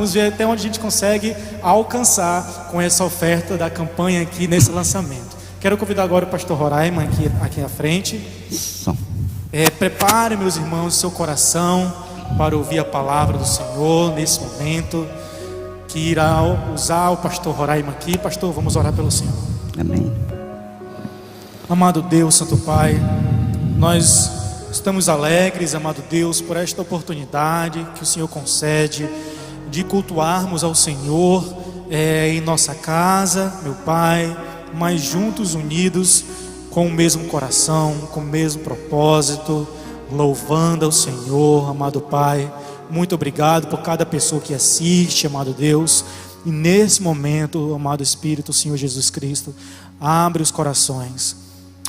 vamos ver até onde a gente consegue alcançar com essa oferta da campanha aqui nesse lançamento. Quero convidar agora o pastor Roraima aqui à frente. Prepare, meus irmãos, seu coração para ouvir a palavra do Senhor nesse momento, que irá usar o pastor Roraima aqui. Pastor, vamos orar pelo Senhor. Amém. Amado Deus, Santo Pai, nós estamos alegres, amado Deus, por esta oportunidade que o Senhor concede de cultuarmos ao Senhor em nossa casa, meu Pai, mas juntos, unidos, com o mesmo coração, com o mesmo propósito, louvando ao Senhor, amado Pai. Muito obrigado por cada pessoa que assiste, amado Deus. E nesse momento, amado Espírito, Senhor Jesus Cristo, abre os corações,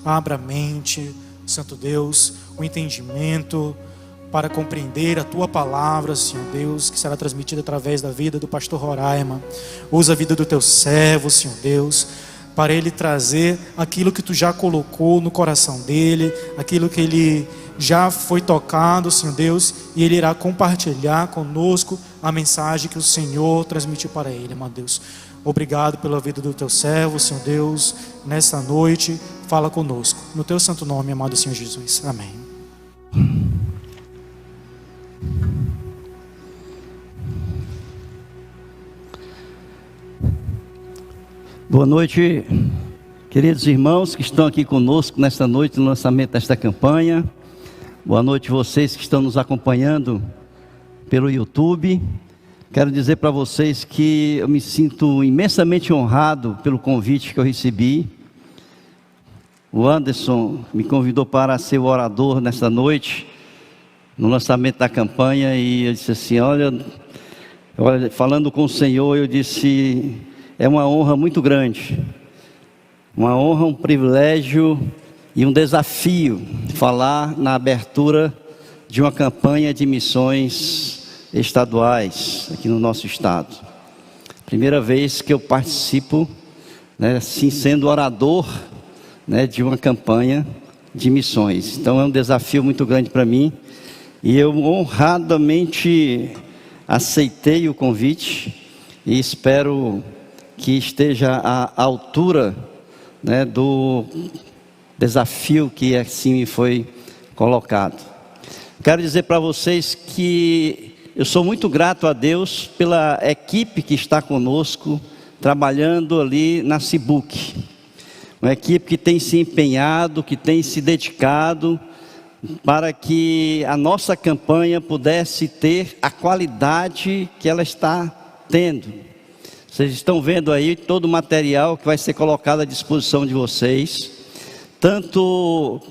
abra a mente, Santo Deus, o entendimento para compreender a Tua palavra, Senhor Deus, que será transmitida através da vida do pastor Roraima. Usa a vida do Teu servo, Senhor Deus, para ele trazer aquilo que Tu já colocou no coração dele, aquilo que ele já foi tocado, Senhor Deus, e ele irá compartilhar conosco a mensagem que o Senhor transmitiu para ele, amado Deus. Obrigado pela vida do Teu servo, Senhor Deus, nesta noite, fala conosco, no Teu santo nome, amado Senhor Jesus, amém. Boa noite, queridos irmãos que estão aqui conosco nesta noite, no lançamento desta campanha. Boa noite vocês que estão nos acompanhando pelo YouTube. Quero dizer para vocês que eu me sinto imensamente honrado pelo convite que eu recebi. O Anderson me convidou para ser o orador nesta noite, no lançamento da campanha, e eu disse assim, olha, falando com o Senhor, eu disse, é uma honra muito grande, uma honra, um privilégio e um desafio falar na abertura de uma campanha de missões estaduais aqui no nosso estado. Primeira vez que eu participo, assim, sendo orador, de uma campanha de missões. Então é um desafio muito grande para mim, e eu honradamente aceitei o convite e espero que esteja à altura, do desafio que assim me foi colocado. Quero dizer para vocês que eu sou muito grato a Deus pela equipe que está conosco, trabalhando ali na Cibuc. Uma equipe que tem se empenhado, que tem se dedicado para que a nossa campanha pudesse ter a qualidade que ela está tendo. Vocês estão vendo aí todo o material que vai ser colocado à disposição de vocês, tanto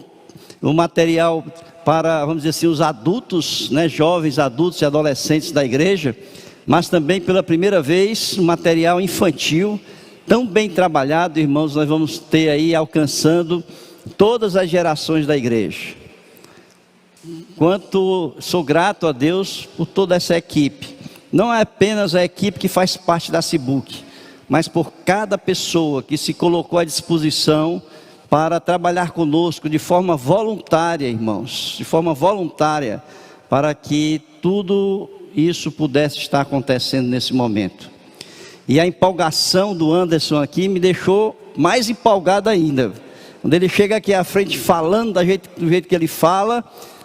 o material para, vamos dizer assim, os adultos, jovens, adultos e adolescentes da igreja, mas também pela primeira vez um material infantil, tão bem trabalhado, irmãos. Nós vamos ter aí alcançando todas as gerações da igreja. Quanto sou grato a Deus por toda essa equipe. Não é apenas a equipe que faz parte da Cibuc, mas por cada pessoa que se colocou à disposição para trabalhar conosco de forma voluntária, irmãos, de forma voluntária, para que tudo isso pudesse estar acontecendo nesse momento. E a empolgação do Anderson aqui me deixou mais empolgado ainda. Quando ele chega aqui à frente falando do jeito que ele fala,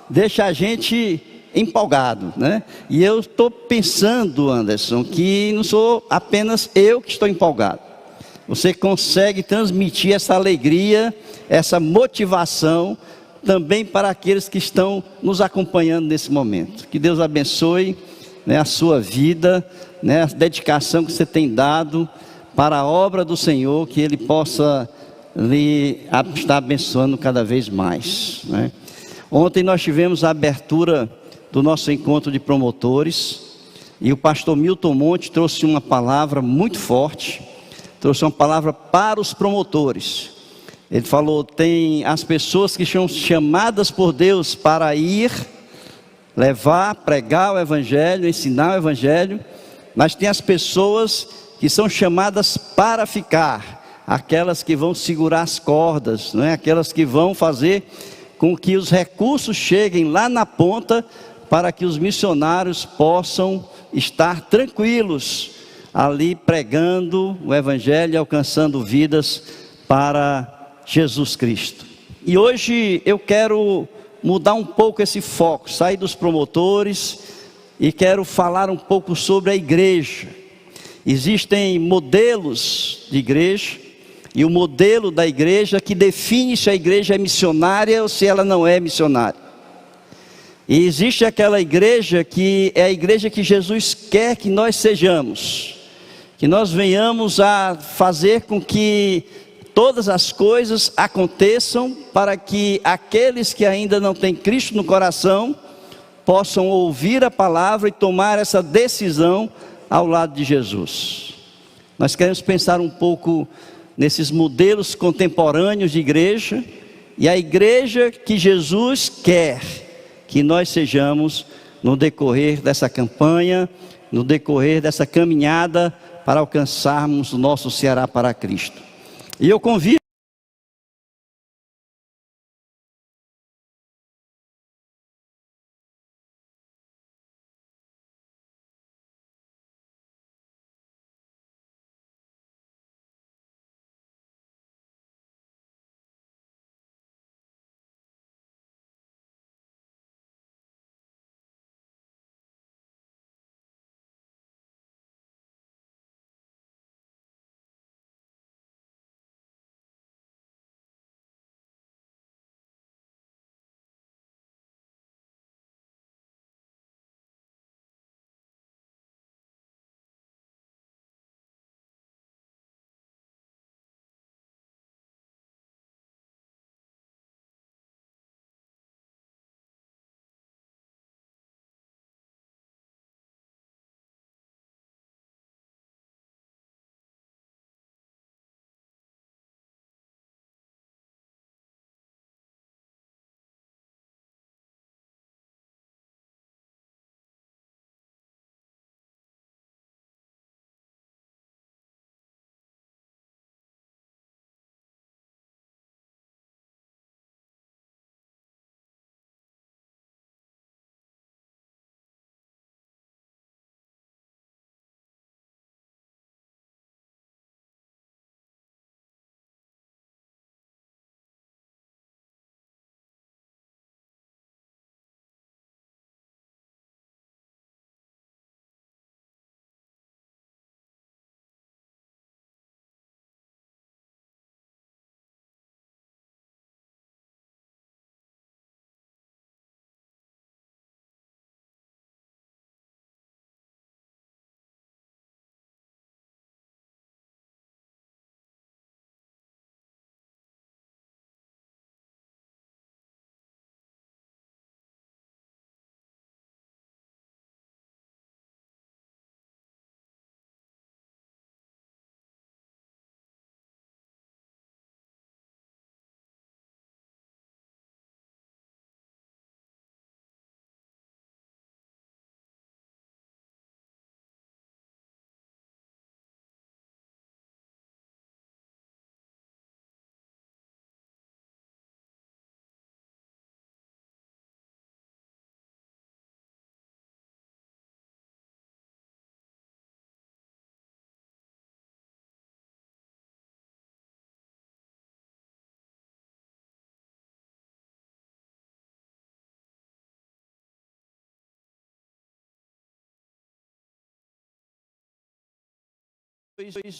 deixa a gente empolgado, E eu estou pensando, Anderson, que não sou apenas eu que estou empolgado. Você consegue transmitir essa alegria, essa motivação também para aqueles que estão nos acompanhando nesse momento. Que Deus abençoe, a sua vida, a dedicação que você tem dado para a obra do Senhor, que Ele possa lhe estar abençoando cada vez mais. Ontem nós tivemos a abertura do nosso encontro de promotores, e o pastor Milton Monte trouxe uma palavra muito forte, trouxe uma palavra para os promotores. Ele falou, tem as pessoas que são chamadas por Deus para ir, levar, pregar o evangelho, ensinar o evangelho, mas tem as pessoas que são chamadas para ficar, aquelas que vão segurar as cordas, aquelas que vão fazer com que os recursos cheguem lá na ponta, para que os missionários possam estar tranquilos ali pregando o Evangelho e alcançando vidas para Jesus Cristo. E hoje eu quero mudar um pouco esse foco, sair dos promotores e quero falar um pouco sobre a igreja. Existem modelos de igreja e o modelo da igreja que define se a igreja é missionária ou se ela não é missionária. E existe aquela igreja que é a igreja que Jesus quer que nós sejamos, que nós venhamos a fazer com que todas as coisas aconteçam para que aqueles que ainda não têm Cristo no coração possam ouvir a palavra e tomar essa decisão ao lado de Jesus. Nós queremos pensar um pouco nesses modelos contemporâneos de igreja e a igreja que Jesus quer que nós sejamos no decorrer dessa campanha, no decorrer dessa caminhada para alcançarmos o nosso Ceará para Cristo. E eu convido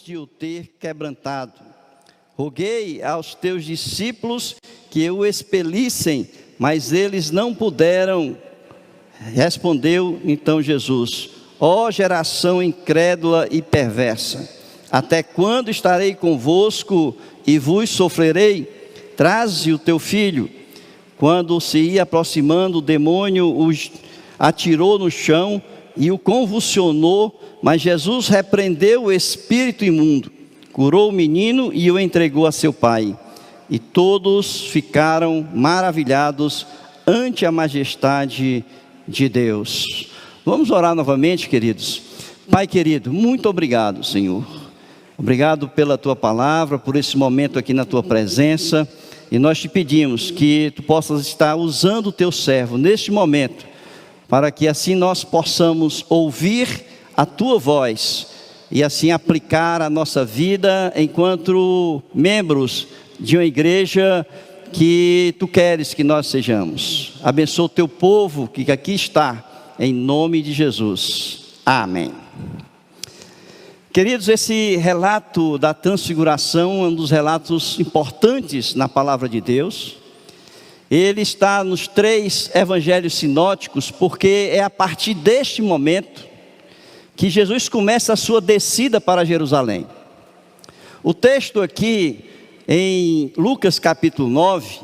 de o ter quebrantado. Roguei aos teus discípulos que o expelissem, mas eles não puderam. Respondeu então Jesus: ó geração incrédula e perversa, até quando estarei convosco e vos sofrerei? Traze o teu filho. Quando se ia aproximando, o demônio o atirou no chão e o convulsionou, mas Jesus repreendeu o espírito imundo, curou o menino e o entregou a seu pai. E todos ficaram maravilhados ante a majestade de Deus. Vamos orar novamente, queridos. Pai querido, muito obrigado, Senhor. Obrigado pela tua palavra, por esse momento aqui na tua presença. E nós te pedimos que tu possas estar usando o teu servo neste momento, para que assim nós possamos ouvir a tua voz e assim aplicar a nossa vida enquanto membros de uma igreja que tu queres que nós sejamos. Abençoa o teu povo que aqui está, em nome de Jesus. Amém. Queridos, esse relato da transfiguração é um dos relatos importantes na palavra de Deus. Ele está nos 3 evangelhos sinóticos, porque é a partir deste momento que Jesus começa a sua descida para Jerusalém. O texto aqui em Lucas capítulo 9,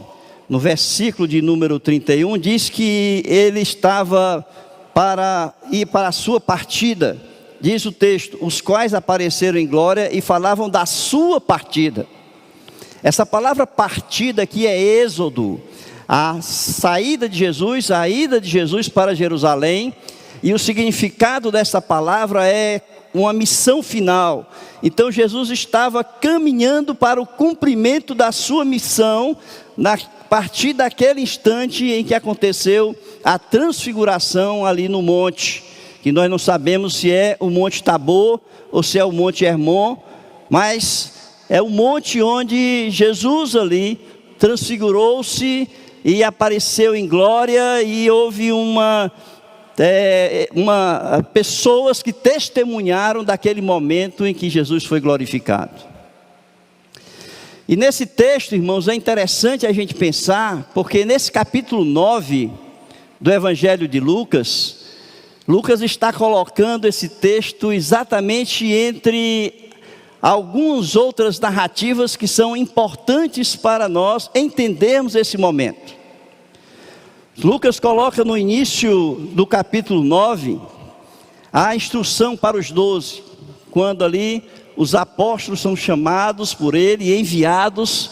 no versículo de número 31, diz que ele estava para ir para a sua partida. Diz o texto, os quais apareceram em glória e falavam da sua partida. Essa palavra partida aqui é êxodo, a saída de Jesus, a ida de Jesus para Jerusalém. E o significado dessa palavra é uma missão final. Então Jesus estava caminhando para o cumprimento da sua missão, a partir daquele instante em que aconteceu a transfiguração ali no monte, que nós não sabemos se é o Monte Tabor ou se é o Monte Hermon, mas é o monte onde Jesus ali transfigurou-se e apareceu em glória, e houve pessoas que testemunharam daquele momento em que Jesus foi glorificado. E nesse texto, irmãos, é interessante a gente pensar, porque nesse capítulo 9 do Evangelho de Lucas, Lucas está colocando esse texto exatamente entre algumas outras narrativas que são importantes para nós entendermos esse momento. Lucas coloca no início do capítulo 9 a instrução para os 12, quando ali os apóstolos são chamados por ele e enviados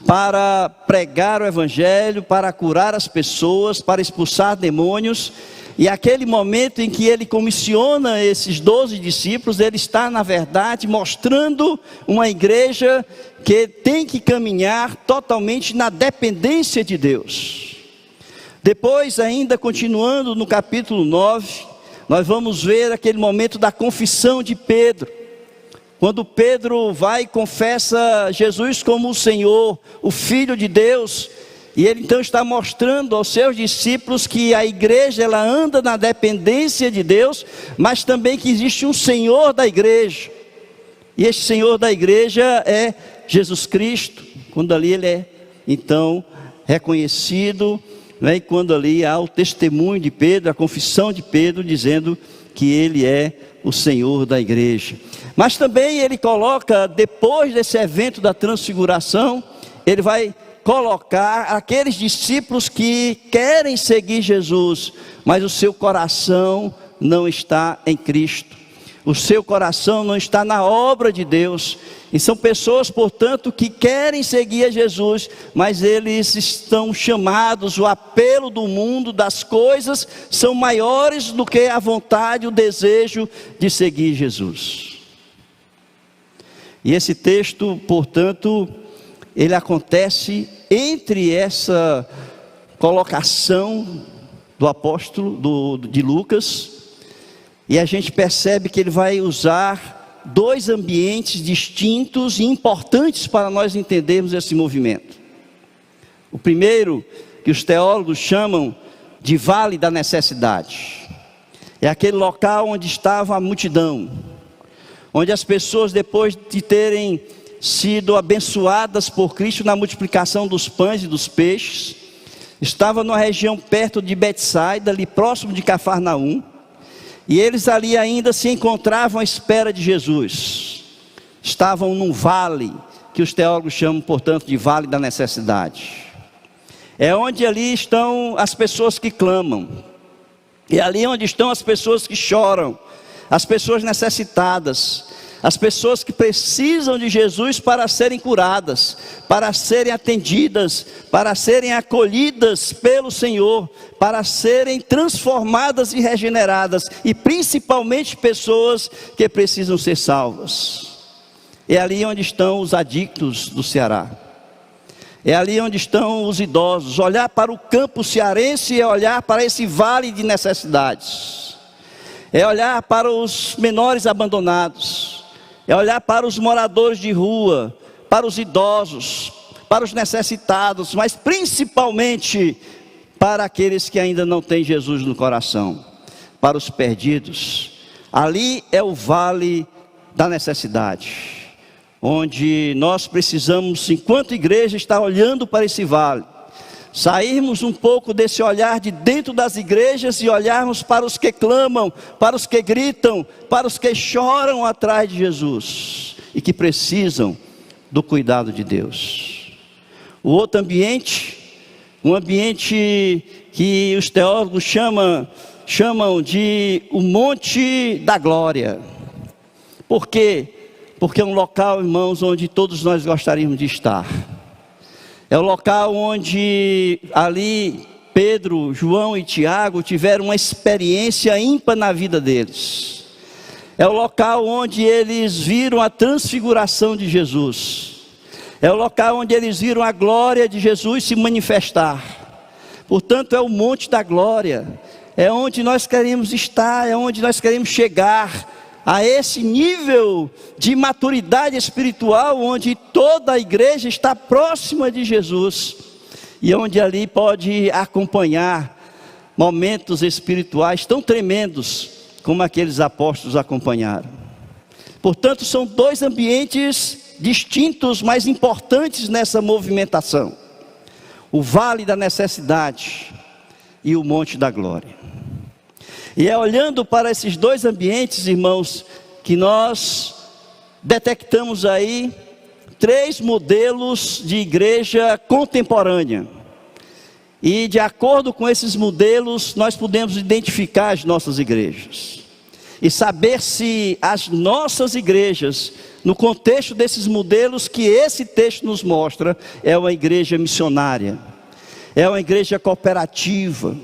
para pregar o evangelho, para curar as pessoas, para expulsar demônios. E aquele momento em que ele comissiona esses 12 discípulos, ele está na verdade mostrando uma igreja que tem que caminhar totalmente na dependência de Deus. Depois, ainda continuando no capítulo 9, nós vamos ver aquele momento da confissão de Pedro, quando Pedro vai e confessa Jesus como o Senhor, o Filho de Deus. E ele então está mostrando aos seus discípulos que a igreja ela anda na dependência de Deus, mas também que existe um Senhor da igreja. E esse Senhor da igreja é Jesus Cristo, quando ali ele é então reconhecido, né? E quando ali há o testemunho de Pedro, a confissão de Pedro, dizendo que ele é o Senhor da igreja. Mas também ele coloca, depois desse evento da transfiguração, ele vai colocar aqueles discípulos que querem seguir Jesus, mas o seu coração não está em Cristo, o seu coração não está na obra de Deus. E são pessoas, portanto, que querem seguir a Jesus, mas eles estão chamados, o apelo do mundo, das coisas, são maiores do que a vontade, o desejo de seguir Jesus. E esse texto, portanto, ele acontece entre essa colocação do apóstolo de Lucas, e a gente percebe que ele vai usar 2 ambientes distintos e importantes para nós entendermos esse movimento. O primeiro, que os teólogos chamam de Vale da Necessidade, é aquele local onde estava a multidão, onde as pessoas, depois de terem sido abençoadas por Cristo na multiplicação dos pães e dos peixes, estavam numa região perto de Betsaida, ali próximo de Cafarnaum, e eles ali ainda se encontravam à espera de Jesus. Estavam num vale, que os teólogos chamam, portanto, de Vale da Necessidade. É onde ali estão as pessoas que clamam, é ali onde estão as pessoas que choram, as pessoas necessitadas, as pessoas que precisam de Jesus para serem curadas, para serem atendidas, para serem acolhidas pelo Senhor, para serem transformadas e regeneradas, e principalmente pessoas que precisam ser salvas. É ali onde estão os adictos do Ceará, é ali onde estão os idosos. Olhar para o campo cearense é olhar para esse vale de necessidades. é olhar para os menores abandonados, é olhar para os moradores de rua, para os idosos, para os necessitados, mas principalmente para aqueles que ainda não têm Jesus no coração, para os perdidos. Ali é o vale da necessidade, onde nós precisamos, enquanto igreja, estar olhando para esse vale, sairmos um pouco desse olhar de dentro das igrejas e olharmos para os que clamam, para os que gritam, para os que choram atrás de Jesus e que precisam do cuidado de Deus. O outro ambiente, um ambiente que os teólogos chamam de o Monte da Glória. Por quê? Porque é um local, irmãos, onde todos nós gostaríamos de estar. É o local onde ali Pedro, João e Tiago tiveram uma experiência ímpar na vida deles. É o local onde eles viram a transfiguração de Jesus. É o local onde eles viram a glória de Jesus se manifestar. Portanto, é o Monte da Glória. É onde nós queremos estar, é onde nós queremos chegar a esse nível de maturidade espiritual, onde toda a igreja está próxima de Jesus, e onde ali pode acompanhar momentos espirituais tão tremendos, como aqueles apóstolos acompanharam. Portanto, são dois ambientes distintos, mas importantes nessa movimentação: o Vale da Necessidade e o Monte da Glória. E é olhando para esses dois ambientes, irmãos, que nós detectamos aí 3 modelos de igreja contemporânea. E de acordo com esses modelos, nós podemos identificar as nossas igrejas. E saber se as nossas igrejas, no contexto desses modelos que esse texto nos mostra, é uma igreja missionária, é uma igreja cooperativa,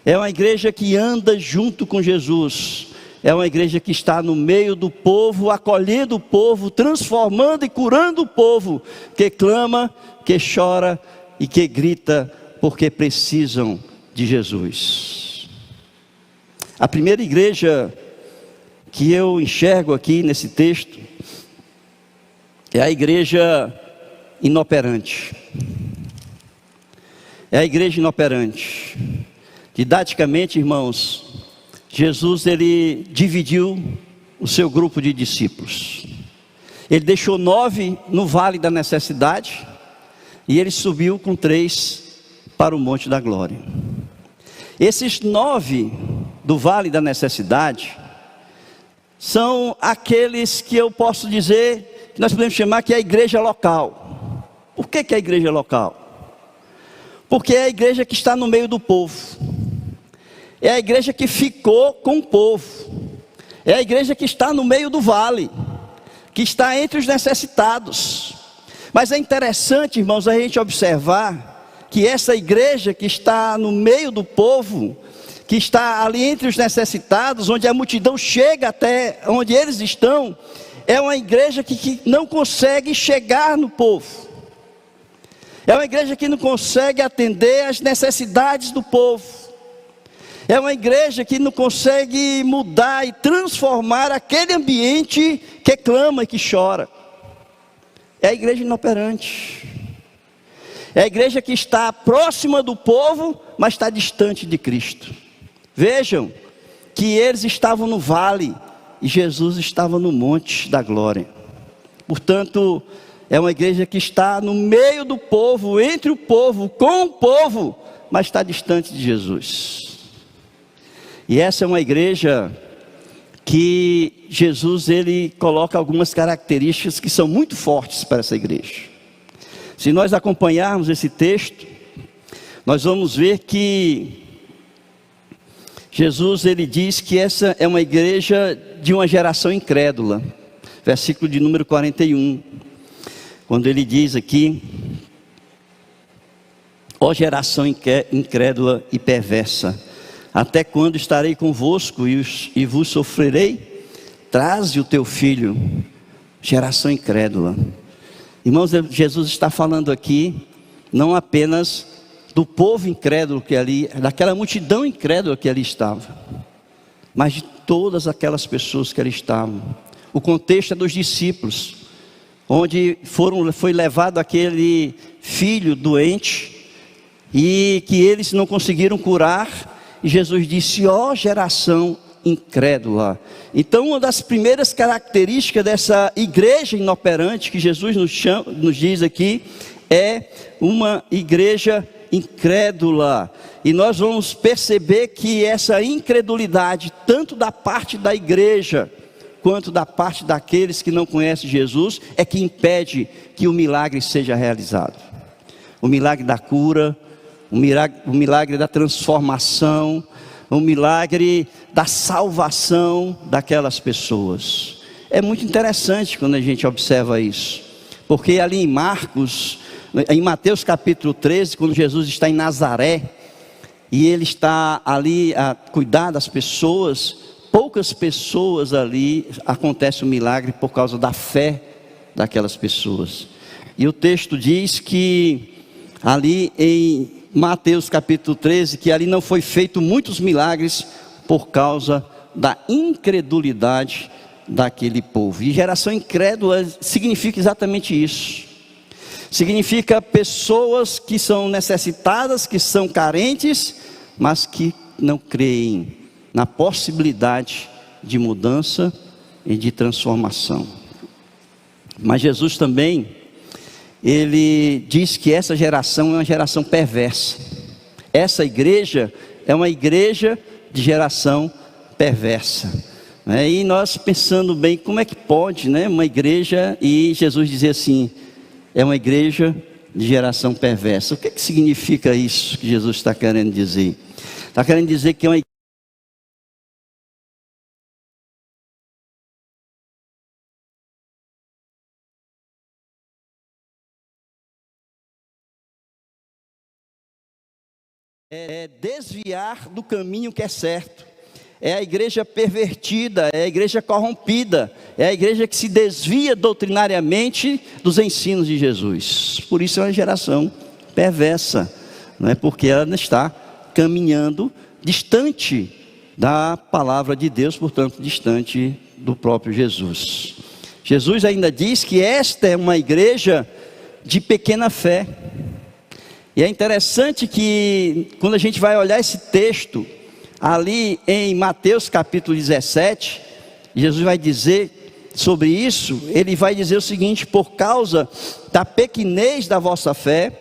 é uma igreja que anda junto com Jesus, é uma igreja que está no meio do povo, acolhendo o povo, transformando e curando o povo, que clama, que chora e que grita, porque precisam de Jesus. A primeira igreja que eu enxergo aqui nesse texto é a igreja inoperante. É a igreja inoperante. Didaticamente, irmãos, Jesus ele dividiu o seu grupo de discípulos. Ele deixou 9 no Vale da Necessidade e ele subiu com 3 para o Monte da Glória. Esses 9 do Vale da Necessidade são aqueles que eu posso dizer, que nós podemos chamar que é a igreja local. Por que é a igreja local? Porque é a igreja que está no meio do povo. É a igreja que ficou com o povo. É a igreja que está no meio do vale, que está entre os necessitados. Mas é interessante, irmãos, a gente observar que essa igreja que está no meio do povo, que está ali entre os necessitados, onde a multidão chega até onde eles estão, é uma igreja que não consegue chegar no povo. É uma igreja que não consegue atender às necessidades do povo. É uma igreja que não consegue mudar e transformar aquele ambiente que clama e que chora. É a igreja inoperante. É a igreja que está próxima do povo, mas está distante de Cristo. Vejam que eles estavam no vale e Jesus estava no Monte da Glória. Portanto, é uma igreja que está no meio do povo, entre o povo, com o povo, mas está distante de Jesus. E essa é uma igreja que Jesus ele coloca algumas características que são muito fortes para essa igreja. Se nós acompanharmos esse texto, nós vamos ver que Jesus ele diz que essa é uma igreja de uma geração incrédula. Versículo de número 41. Quando ele diz aqui: ó geração incrédula e perversa, até quando estarei convosco e vos sofrerei? Traze o teu filho. Geração incrédula. Irmãos, Jesus está falando aqui não apenas do povo incrédulo que ali, daquela multidão incrédula que ali estava, mas de todas aquelas pessoas que ali estavam. O contexto é dos discípulos, onde foi levado aquele filho doente, e que eles não conseguiram curar, e Jesus disse: ó geração incrédula. Então, uma das primeiras características dessa igreja inoperante que Jesus nos diz aqui, é uma igreja incrédula. E nós vamos perceber que essa incredulidade, tanto da parte da igreja, quanto da parte daqueles que não conhecem Jesus, é que impede que o milagre seja realizado. O milagre da cura, o milagre da transformação, o milagre da salvação daquelas pessoas. É muito interessante quando a gente observa isso, porque ali em Mateus capítulo 13, quando Jesus está em Nazaré, e ele está ali a cuidar das pessoas, poucas pessoas ali, acontece um milagre por causa da fé daquelas pessoas. E o texto diz que ali em Mateus capítulo 13, que ali não foi feito muitos milagres por causa da incredulidade daquele povo. E geração incrédula significa exatamente isso. Significa pessoas que são necessitadas, que são carentes, mas que não creem na possibilidade de mudança e de transformação. Mas Jesus também, ele diz que essa geração é uma geração perversa. Essa igreja é uma igreja de geração perversa. E nós pensando bem, como é que pode, uma igreja, e Jesus dizer assim, é uma igreja de geração perversa. O que significa isso que Jesus está querendo dizer? Está querendo dizer que é uma igreja é desviar do caminho que é certo. É a igreja pervertida, é a igreja corrompida, é a igreja que se desvia doutrinariamente dos ensinos de Jesus. Por isso é uma geração perversa, porque ela está caminhando distante da palavra de Deus, portanto distante do próprio Jesus. Jesus ainda diz que esta é uma igreja de pequena fé. E é interessante que quando a gente vai olhar esse texto, ali em Mateus capítulo 17, Jesus vai dizer sobre isso, ele vai dizer o seguinte: por causa da pequenez da vossa fé,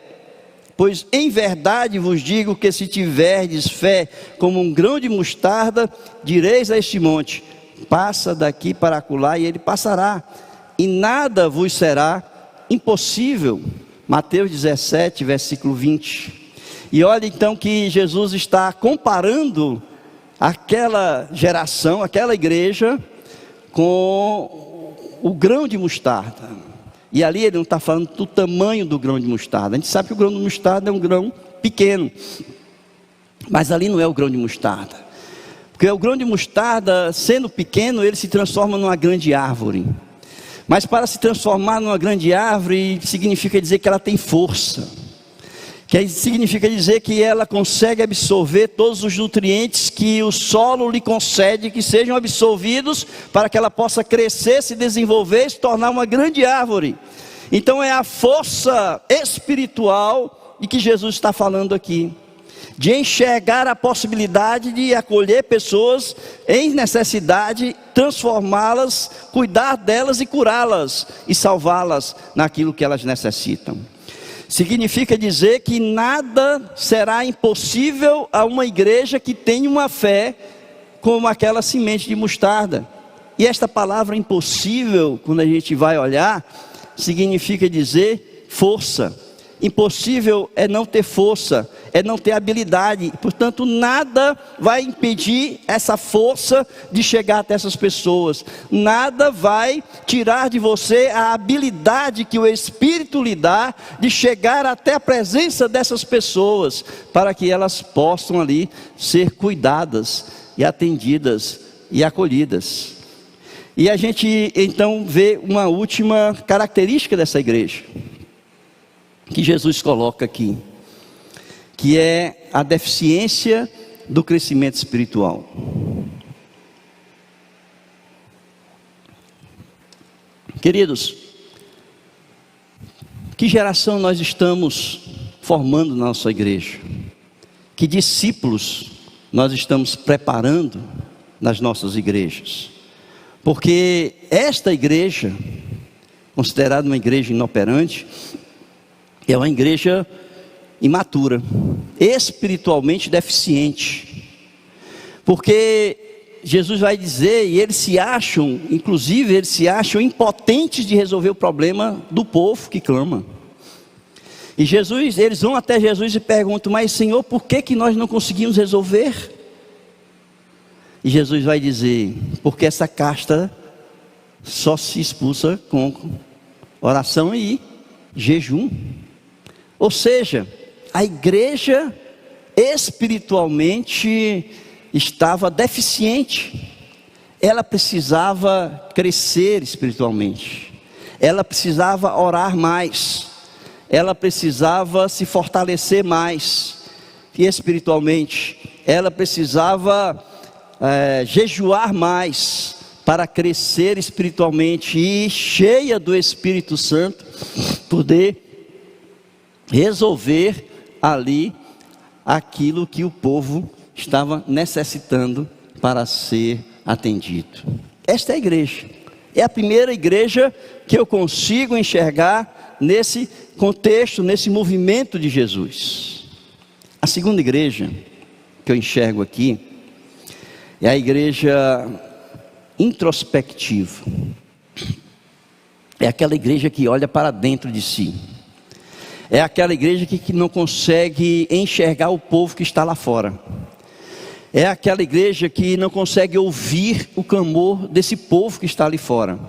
pois em verdade vos digo que se tiverdes fé como um grão de mostarda, direis a este monte, passa daqui para acolá, e ele passará, e nada vos será impossível. Mateus 17, versículo 20. E olha então que Jesus está comparando aquela geração, aquela igreja, com o grão de mostarda. E ali ele não está falando do tamanho do grão de mostarda. A gente sabe que o grão de mostarda é um grão pequeno, mas ali não é o grão de mostarda, porque o grão de mostarda, sendo pequeno, ele se transforma numa grande árvore. Mas para se transformar numa grande árvore, significa dizer que ela tem força, que significa dizer que ela consegue absorver todos os nutrientes que o solo lhe concede, que sejam absorvidos para que ela possa crescer, se desenvolver e se tornar uma grande árvore. Então é a força espiritual de que Jesus está falando aqui, de enxergar a possibilidade de acolher pessoas em necessidade, transformá-las, cuidar delas e curá-las e salvá-las naquilo que elas necessitam. Significa dizer que nada será impossível a uma igreja que tem uma fé como aquela semente de mostarda. E esta palavra impossível, quando a gente vai olhar, significa dizer força. Impossível é não ter força, é não ter habilidade. Portanto, nada vai impedir essa força de chegar até essas pessoas. Nada vai tirar de você a habilidade que o Espírito lhe dá de chegar até a presença dessas pessoas, para que elas possam ali ser cuidadas e atendidas e acolhidas. E a gente então vê uma última característica dessa igreja que Jesus coloca aqui, que é a deficiência do crescimento espiritual. Queridos, que geração nós estamos formando na nossa igreja? Que discípulos nós estamos preparando nas nossas igrejas? Porque esta igreja, considerada uma igreja inoperante, é uma igreja imatura, espiritualmente deficiente. Porque Jesus vai dizer, e eles se acham, inclusive eles se acham impotentes de resolver o problema do povo que clama. E eles vão até Jesus e perguntam: mas Senhor, por que nós não conseguimos resolver? E Jesus vai dizer: porque essa casta só se expulsa com oração e jejum. Ou seja, a igreja espiritualmente estava deficiente. Ela precisava crescer espiritualmente. Ela precisava orar mais. Ela precisava se fortalecer mais. E espiritualmente, ela precisava jejuar mais para crescer espiritualmente e, cheia do Espírito Santo, poder resolver ali aquilo que o povo estava necessitando para ser atendido. Esta é a igreja. É a primeira igreja que eu consigo enxergar nesse contexto, nesse movimento de Jesus. A segunda igreja que eu enxergo aqui é a igreja introspectiva. É aquela igreja que olha para dentro de si. É aquela igreja que não consegue enxergar o povo que está lá fora. É aquela igreja que não consegue ouvir o clamor desse povo que está ali fora.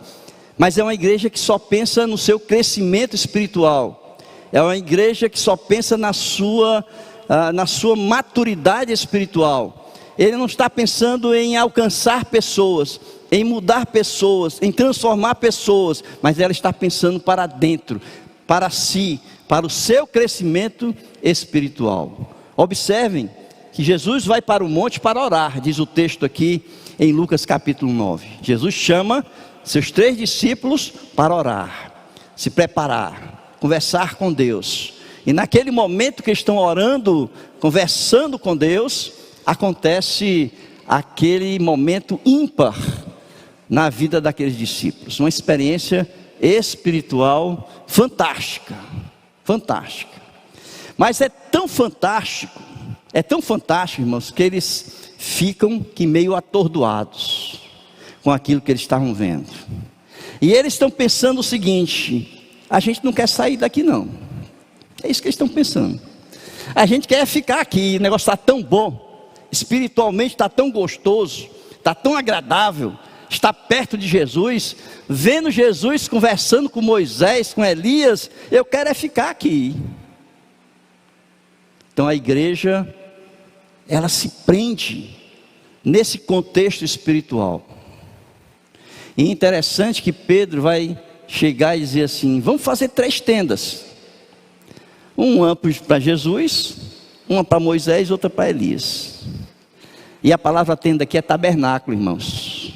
Mas é uma igreja que só pensa no seu crescimento espiritual. É uma igreja que só pensa na sua maturidade espiritual. Ele não está pensando em alcançar pessoas, em mudar pessoas, em transformar pessoas, mas ela está pensando para dentro, para si, para o seu crescimento espiritual. Observem que Jesus vai para o monte para orar, diz o texto aqui em Lucas capítulo 9. Jesus chama seus 3 discípulos para orar, se preparar, conversar com Deus. E naquele momento que estão orando, conversando com Deus, acontece aquele momento ímpar na vida daqueles discípulos. Uma experiência espiritual fantástica. Fantástica. Mas é tão fantástico, irmãos, que eles ficam que meio atordoados com aquilo que eles estavam vendo. E eles estão pensando o seguinte: a gente não quer sair daqui não. É isso que eles estão pensando. A gente quer ficar aqui, o negócio está tão bom, espiritualmente está tão gostoso, está tão agradável, está perto de Jesus, vendo Jesus conversando com Moisés, com Elias, eu quero é ficar aqui. Então a igreja, ela se prende nesse contexto espiritual. E é interessante que Pedro vai chegar e dizer assim: vamos fazer 3 tendas. Uma para Jesus, uma para Moisés, outra para Elias. E a palavra tenda aqui é tabernáculo, irmãos.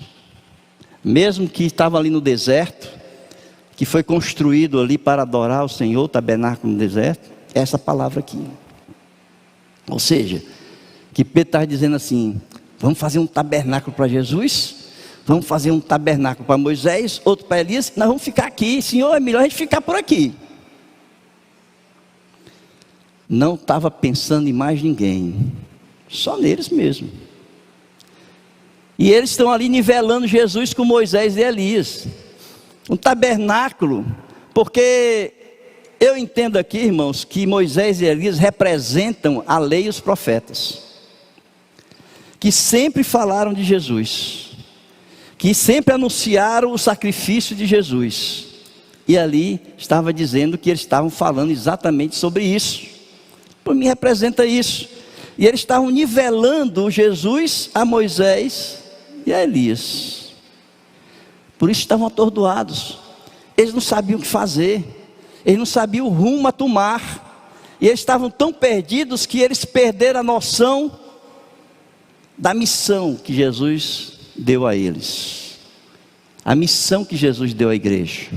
Mesmo que estava ali no deserto, que foi construído ali para adorar o Senhor, tabernáculo no deserto, é essa palavra aqui. Ou seja, que Pedro estava dizendo assim: vamos fazer um tabernáculo para Jesus, vamos fazer um tabernáculo para Moisés, outro para Elias, nós vamos ficar aqui. Senhor, é melhor a gente ficar por aqui. Não estava pensando em mais ninguém, só neles mesmo. E eles estão ali nivelando Jesus com Moisés e Elias. Um tabernáculo, porque eu entendo aqui, irmãos, que Moisés e Elias representam a lei e os profetas, que sempre falaram de Jesus, que sempre anunciaram o sacrifício de Jesus. E ali estava dizendo que eles estavam falando exatamente sobre isso. Por mim representa isso. E eles estavam nivelando Jesus a Moisés e a Elias. Por isso estavam atordoados. Eles não sabiam o que fazer. Eles não sabiam o rumo a tomar. E eles estavam tão perdidos que eles perderam a noção da missão que Jesus deu a eles. a missão que Jesus deu à igreja.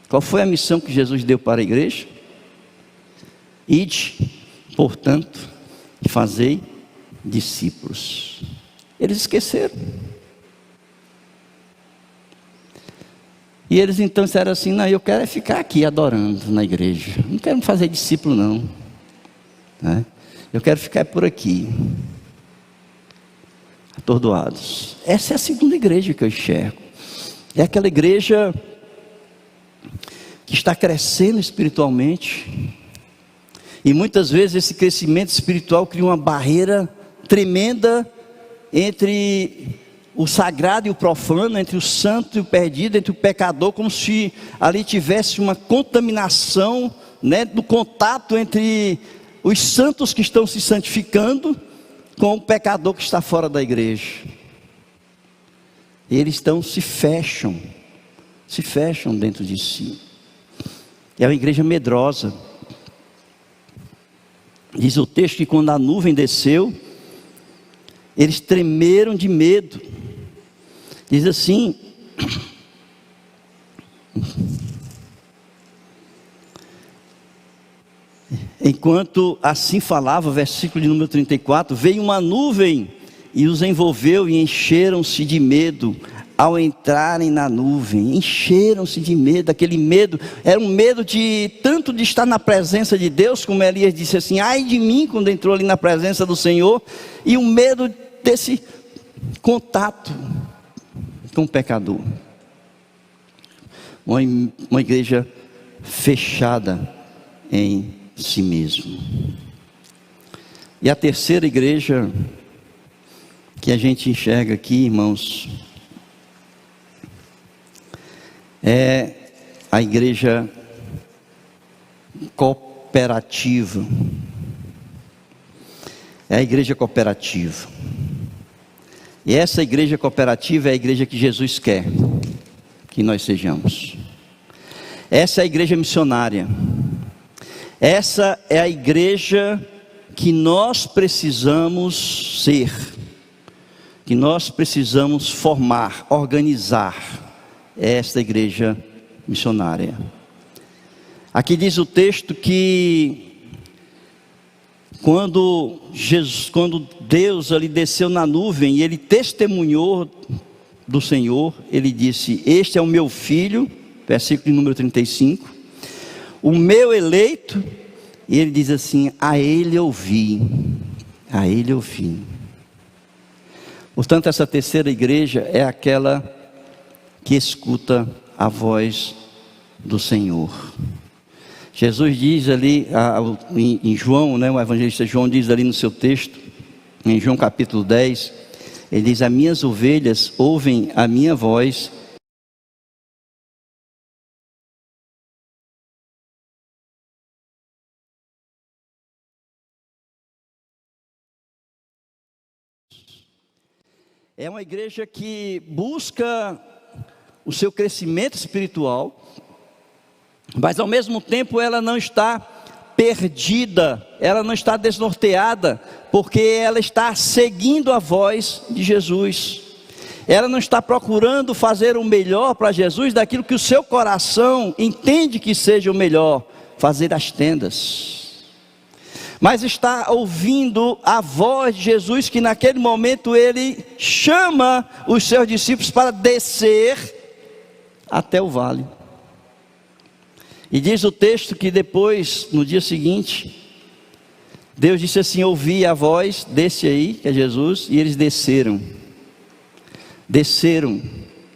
Qual foi a missão que Jesus deu para a igreja? Ide, portanto, e fazei discípulos. Eles esqueceram. E eles então disseram assim: não, eu quero é ficar aqui adorando na igreja, não quero fazer discípulo não, né? Eu quero ficar por aqui, atordoados. Essa é a segunda igreja que eu enxergo. É aquela igreja que está crescendo espiritualmente, e muitas vezes esse crescimento espiritual cria uma barreira tremenda entre o sagrado e o profano, entre o santo e o perdido, entre o pecador, como se ali tivesse uma contaminação, né, do contato entre os santos que estão se santificando com o pecador que está fora da igreja. Eles se fecham dentro de si. É uma igreja medrosa. Diz o texto que quando a nuvem desceu, eles tremeram de medo. Diz assim: enquanto assim falava, versículo de número 34, veio uma nuvem e os envolveu e encheram-se de medo ao entrarem na nuvem. Encheram-se de medo. Aquele medo era um medo tanto de estar na presença de Deus, como Elias disse assim: ai de mim, quando entrou ali na presença do Senhor, e um medo desse contato com o pecador. Uma igreja fechada em si mesmo. E a terceira igreja que a gente enxerga aqui, irmãos, é a igreja cooperativa. É a igreja cooperativa. E essa igreja cooperativa é a igreja que Jesus quer que nós sejamos. Essa é a igreja missionária. Essa é a igreja que nós precisamos ser, que nós precisamos formar, organizar. Esta igreja missionária. Aqui diz o texto que quando Deus ali desceu na nuvem e ele testemunhou do Senhor, ele disse: este é o meu filho, versículo número 35, o meu eleito. E ele diz assim: a ele ouvi, a ele ouvi. Portanto, essa terceira igreja é aquela que escuta a voz do Senhor. Jesus diz ali em João, né, o evangelista João diz ali no seu texto, em João capítulo 10, ele diz: as minhas ovelhas ouvem a minha voz, é uma igreja que busca o seu crescimento espiritual, mas ao mesmo tempo ela não está perdida, ela não está desnorteada, porque ela está seguindo a voz de Jesus. Ela não está procurando fazer o melhor para Jesus daquilo que o seu coração entende que seja o melhor, fazer as tendas, mas está ouvindo a voz de Jesus, que naquele momento ele chama os seus discípulos para descer até o vale. E diz o texto que depois, no dia seguinte, Deus disse assim: ouvi a voz, desce aí, que é Jesus. E eles desceram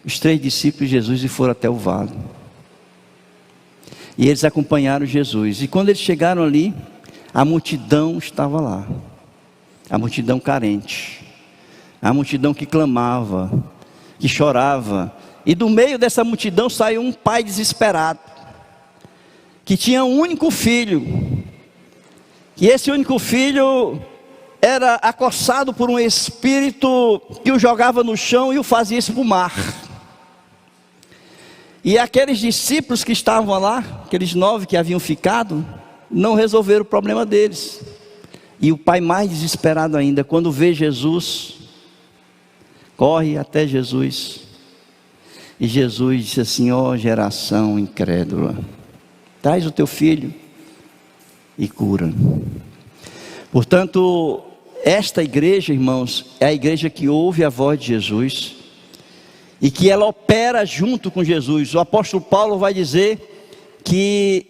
os 3 discípulos de Jesus e foram até o vale. E eles acompanharam Jesus. E quando eles chegaram ali, a multidão estava lá, a multidão carente, a multidão que clamava, que chorava. E do meio dessa multidão saiu um pai desesperado, que tinha um único filho, e esse único filho era acossado por um espírito que o jogava no chão e o fazia espumar. E aqueles discípulos que estavam lá, aqueles 9 que haviam ficado, não resolveram o problema deles. E o pai, mais desesperado ainda, quando vê Jesus, corre até Jesus E Jesus disse assim: ó geração incrédula, traz o teu filho e cura. Portanto, esta igreja, irmãos, é a igreja que ouve a voz de Jesus e que ela opera junto com Jesus. O apóstolo Paulo vai dizer que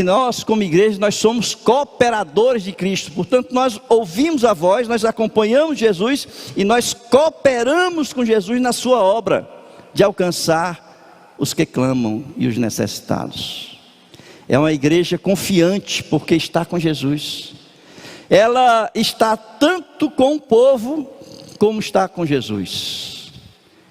nós como igreja, nós somos cooperadores de Cristo. Portanto, nós ouvimos a voz, nós acompanhamos Jesus e nós cooperamos com Jesus na sua obra de alcançar os que clamam e os necessitados. É uma igreja confiante porque está com Jesus. Ela está tanto com o povo como está com Jesus.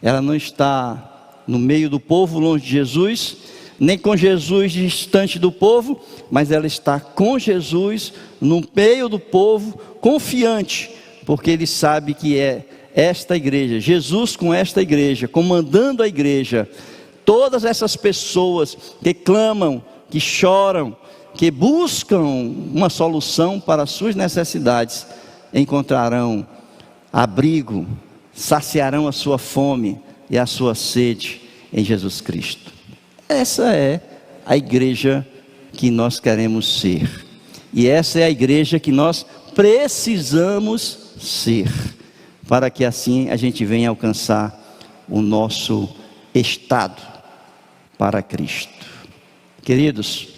Ela não está no meio do povo, longe de Jesus, nem com Jesus distante do povo, mas ela está com Jesus no meio do povo, confiante, porque ele sabe que é esta igreja, Jesus com esta igreja, comandando a igreja. Todas essas pessoas que clamam, que choram, que buscam uma solução para as suas necessidades, encontrarão abrigo, saciarão a sua fome e a sua sede em Jesus Cristo. Essa é a igreja que nós queremos ser, e essa é a igreja que nós precisamos ser, para que assim a gente venha alcançar o nosso estado para Cristo. Queridos,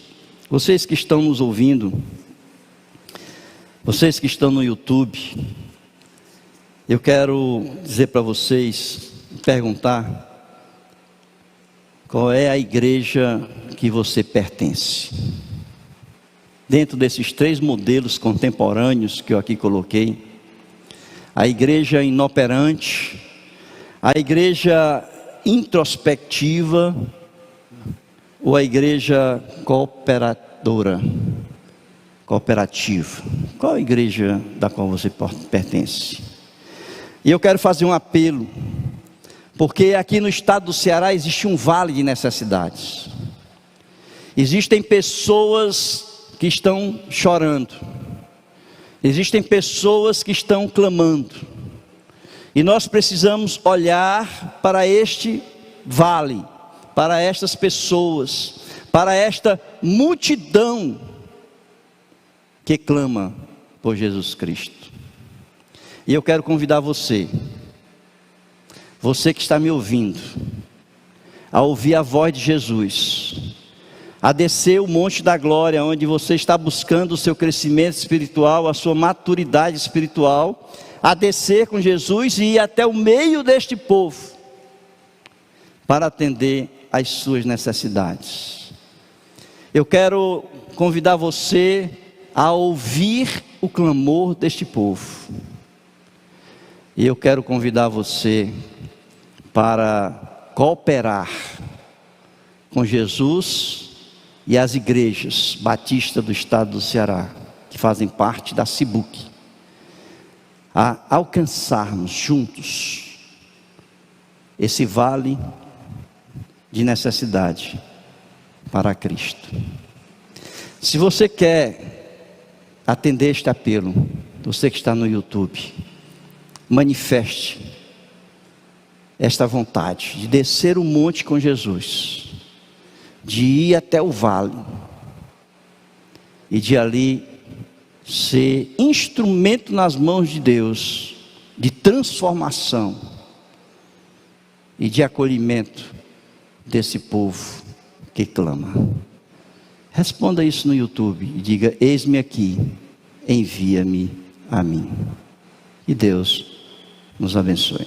vocês que estão nos ouvindo, vocês que estão no YouTube, eu quero dizer para vocês, perguntar: qual é a igreja que você pertence? Dentro desses 3 modelos contemporâneos que eu aqui coloquei, a igreja inoperante, a igreja introspectiva ou a igreja cooperativa? Qual a igreja da qual você pertence? E eu quero fazer um apelo, porque aqui no estado do Ceará existe um vale de necessidades. Existem pessoas que estão chorando, existem pessoas que estão clamando, e nós precisamos olhar para este vale, para estas pessoas, para esta multidão que clama por Jesus Cristo. E eu quero convidar você que está me ouvindo, a ouvir a voz de Jesus, a descer o monte da glória, onde você está buscando o seu crescimento espiritual, a sua maturidade espiritual, a descer com Jesus e ir até o meio deste povo, para atender às suas necessidades. Eu quero convidar você a ouvir o clamor deste povo, e eu quero convidar você para cooperar com Jesus e as igrejas batistas do estado do Ceará, que fazem parte da CIBUC, a alcançarmos juntos esse vale de necessidade para Cristo. Se você quer atender este apelo, você que está no YouTube, manifeste esta vontade de descer o monte com Jesus, de ir até o vale e de ali ser instrumento nas mãos de Deus de transformação e de acolhimento desse povo que clama. Responda isso no YouTube e diga: eis-me aqui, envia-me a mim. E Deus nos abençoe.